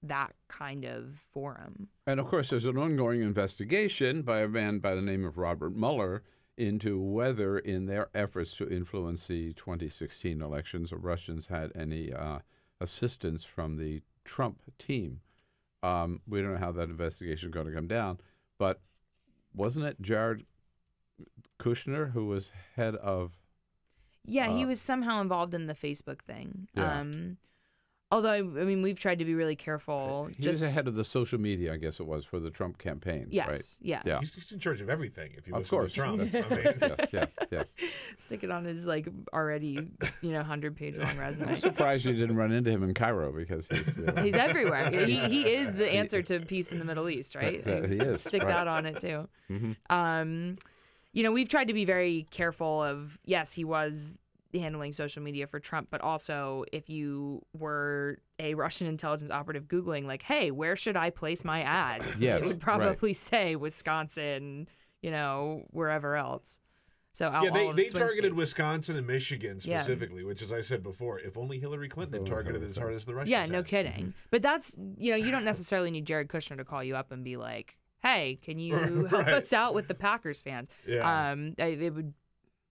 that kind of forum. And, of course, there's an ongoing investigation by a man by the name of Robert Mueller into whether in their efforts to influence the 2016 elections, the Russians had any assistance from the Trump team. We don't know how that investigation is going to come down, but wasn't it Jared Kushner who was head of... Yeah, he was somehow involved in the Facebook thing. Yeah. Although, I mean, we've tried to be really careful. He was the head of the social media, I guess it was, for the Trump campaign. Yes, right? yeah. He's in charge of everything, if you Of listen course. to Trump. I mean, Yes. Stick it on his, like, already, 100-page long resume. I'm surprised you didn't run into him in Cairo because he's... He's everywhere. He is the answer to peace in the Middle East, right? He is. Stick right. that on it, too. Mm-hmm. We've tried to be very careful of, yes, he was handling social media for Trump, but also if you were a Russian intelligence operative Googling, like, hey, where should I place my ads? Yes, it would probably say Wisconsin, wherever else. So they targeted Wisconsin and Michigan specifically, which, as I said before, if only Hillary Clinton had targeted it as hard as the Russians. Yeah, no had. kidding. But that's, you don't necessarily need Jared Kushner to call you up and be like, hey, can you help us out with the Packers fans? Yeah. It would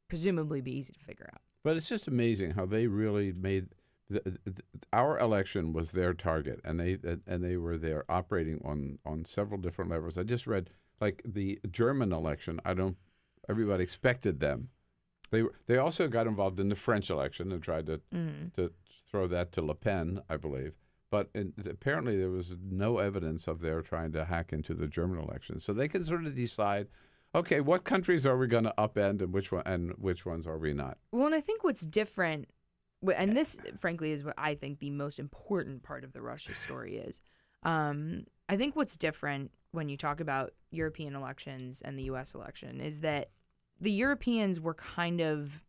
presumably be easy to figure out. But it's just amazing how they really made our election was their target, and they were there operating on several different levels. I just read, like, the German election. Everybody expected them. They also got involved in the French election and tried to throw that to Le Pen, I believe. But apparently there was no evidence of their trying to hack into the German election. So they can sort of decide, okay, what countries are we going to upend and which ones are we not? Well, and I think what's different, and this, frankly, is what I think the most important part of the Russia story is. I think what's different when you talk about European elections and the U.S. election is that the Europeans were kind of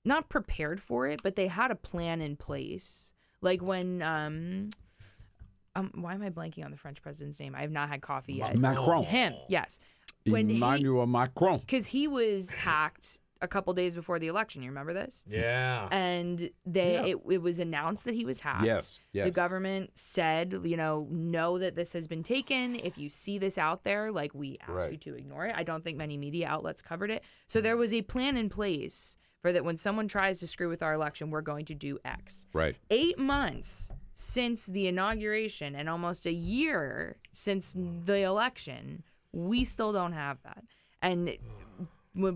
not prepared for it, but they had a plan in place. Like when, why am I blanking on the French president's name? I have not had coffee yet. Macron. Him, yes. Emmanuel Macron. Because he was hacked a couple days before the election. You remember this? Yeah. And it was announced that he was hacked. Yes. The government said, know that this has been taken. If you see this out there, like, we ask you to ignore it. I don't think many media outlets covered it. So there was a plan in place for that when someone tries to screw with our election, we're going to do X. Right. 8 months since the inauguration and almost a year since the election, we still don't have that. And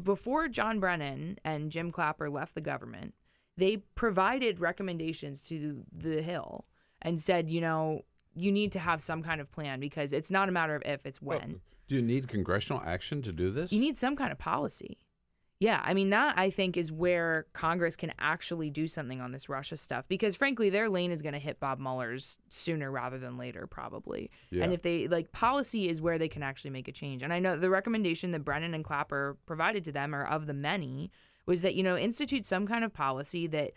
before John Brennan and Jim Clapper left the government, they provided recommendations to the Hill and said, you need to have some kind of plan because it's not a matter of if, it's when. Well, do you need congressional action to do this? You need some kind of policy. Yeah, I mean, that I think is where Congress can actually do something on this Russia stuff because, frankly, their lane is going to hit Bob Mueller's sooner rather than later, probably. Yeah. And if they, policy is where they can actually make a change. And I know the recommendation that Brennan and Clapper provided to them, or of the many, was that, institute some kind of policy that,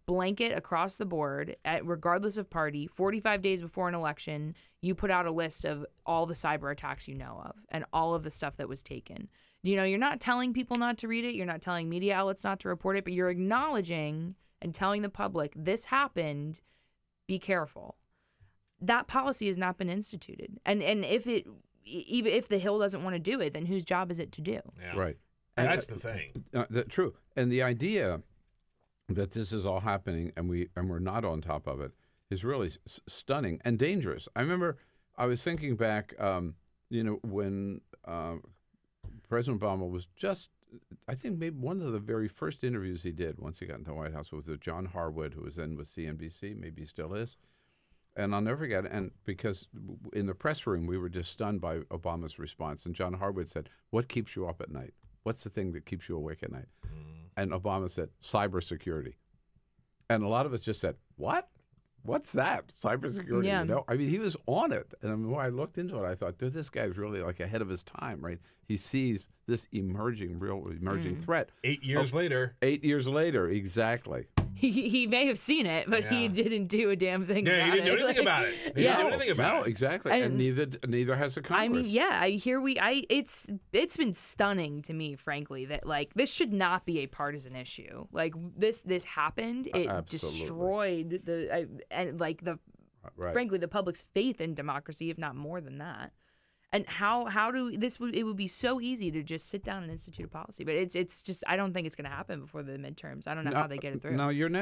blanket across the board, regardless of party, 45 days before an election, you put out a list of all the cyber attacks you know of and all of the stuff that was taken. You're not telling people not to read it. You're not telling media outlets not to report it, but you're acknowledging and telling the public this happened. Be careful. That policy has not been instituted. And even if the Hill doesn't want to do it, then whose job is it to do? Yeah. Right. And that's the thing. True. And the idea that this is all happening and we're not on top of it is really stunning and dangerous. I remember I was thinking back, when President Obama was just, I think maybe one of the very first interviews he did once he got into the White House was with John Harwood, who was then with CNBC, maybe he still is. And I'll never forget it. And because in the press room, we were just stunned by Obama's response. And John Harwood said, "What keeps you up at night? What's the thing that keeps you awake at night?" And Obama said, "Cybersecurity." And a lot of us just said, "What? What's that? Cybersecurity?" Yeah. I mean, he was on it. And when I looked into it, I thought, dude, this guy's really like ahead of his time, right? He sees this emerging threat. 8 years later. 8 years later, exactly. He may have seen it, but he didn't do a damn thing about it. Yeah, he didn't do anything about it. He didn't do anything about it. No, exactly. And neither has the Congress. I mean, yeah, it's been stunning to me, frankly, that this should not be a partisan issue. This happened. It Absolutely. destroyed the frankly, the public's faith in democracy, if not more than that. And it would be so easy to just sit down and institute a policy, but it's just, I don't think it's going to happen before the midterms. I don't know how they get it through. Now, you're